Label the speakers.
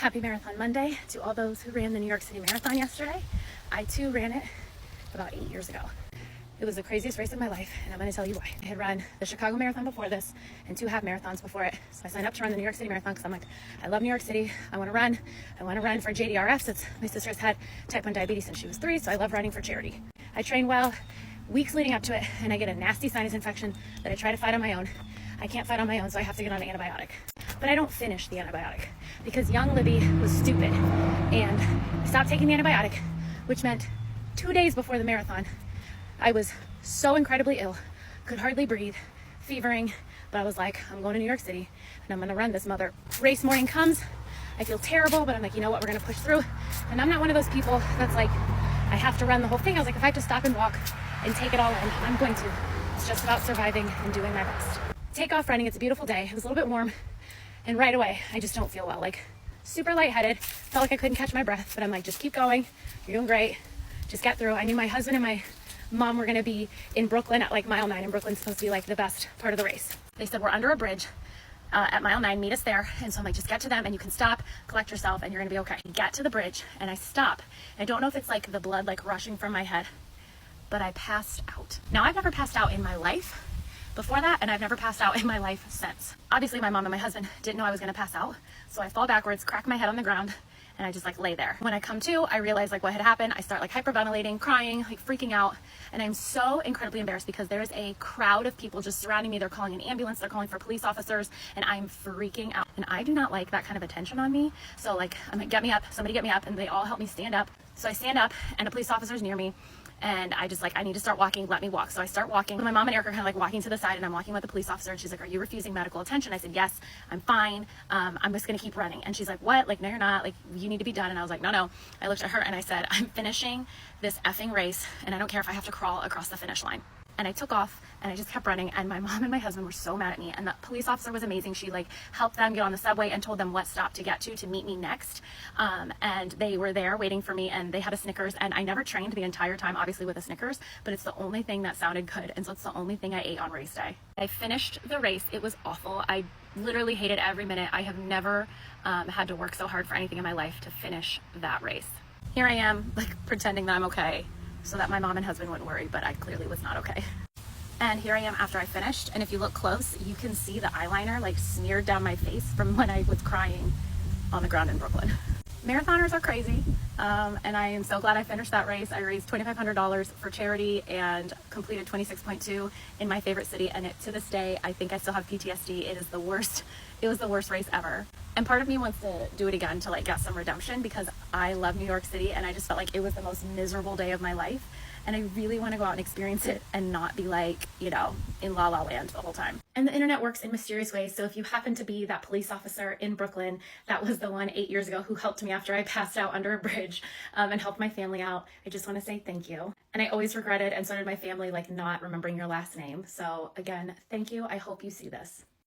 Speaker 1: Happy Marathon Monday to all those who ran the New York City Marathon yesterday. I too ran it about 8 years ago. It was the craziest race of my life, and I'm going to tell you why. I had run the Chicago Marathon before this and 2 half marathons before it. So I signed up to run the New York City Marathon because I'm like, I love New York City. I want to run. I want to run for JDRF since my sister's had type 1 diabetes since she was 3, so I love running for charity. I train well, weeks leading up to it, and I get a nasty sinus infection that I try to fight on my own. I can't fight on my own, so I have to get on an antibiotic. But I don't finish the antibiotic because young Libby was stupid and I stopped taking the antibiotic, which meant 2 days before the marathon, I was so incredibly ill, could hardly breathe, fevering, but I was like, I'm going to New York City and I'm gonna run this mother. Race morning comes, I feel terrible, but I'm like, you know what, we're gonna push through. And I'm not one of those people that's like, I have to run the whole thing. I was like, if I have to stop and walk and take it all in, I'm going to. It's just about surviving and doing my best. Take off running, it's a beautiful day. It was a little bit warm. And right away, I just don't feel well, like super lightheaded. Felt like I couldn't catch my breath, but I'm like, just keep going. You're doing great. Just get through. I knew my husband and my mom were gonna be in Brooklyn at like mile 9, and Brooklyn's supposed to be like the best part of the race. They said, we're under a bridge at mile 9, meet us there. And so I'm like, just get to them and you can stop, collect yourself, and you're gonna be okay. Get to the bridge and I stop. I don't know if it's like the blood like rushing from my head, but I passed out. Now I've never passed out in my life before that, and I've never passed out in my life since. Obviously my mom and my husband didn't know I was gonna pass out, so I fall backwards, crack my head on the ground, and I just like lay there. When I come to, I realize like what had happened. I start like hyperventilating, crying, like freaking out, and I'm so incredibly embarrassed because there's a crowd of people just surrounding me. They're calling an ambulance, they're calling for police officers, and I'm freaking out. And I do not like that kind of attention on me. So like, I'm like, get me up, somebody get me up, and they all help me stand up. So I stand up and a police officer's near me. And I just like, I need to start walking, let me walk. So I start walking. My mom and Eric are kind of like walking to the side, and I'm walking with the police officer, and she's like, are you refusing medical attention? I said, yes, I'm fine. I'm just gonna keep running. And she's like, what? Like, no, you're not. Like, you need to be done. And I was like, no. I looked at her and I said, I'm finishing this effing race, and I don't care if I have to crawl across the finish line. And I took off and I just kept running, and my mom and my husband were so mad at me, and the police officer was amazing. She like helped them get on the subway and told them what stop to get to meet me next. And they were there waiting for me, and they had a Snickers, and I never trained the entire time obviously with a Snickers, but it's the only thing that sounded good, and so it's the only thing I ate on race day. I finished the race. It was awful. I literally hated every minute. I have never had to work so hard for anything in my life to finish that race. Here I am like pretending that I'm okay so that my mom and husband wouldn't worry, but I clearly was not okay. And here I am after I finished, and if you look close, you can see the eyeliner like smeared down my face from when I was crying on the ground in Brooklyn. Marathoners are crazy, and I am so glad I finished that race. I raised $2,500 for charity and completed 26.2 in my favorite city, and to this day, I think I still have PTSD. It was the worst race ever. And part of me wants to do it again to like get some redemption because I love New York City, and I just felt like it was the most miserable day of my life. And I really want to go out and experience it and not be like, you know, in La La Land the whole time. And the internet works in mysterious ways. So if you happen to be that police officer in Brooklyn, that was the one 8 years ago who helped me after I passed out under a bridge and helped my family out, I just want to say thank you. And I always regretted, and so did my family, like not remembering your last name. So again, thank you. I hope you see this.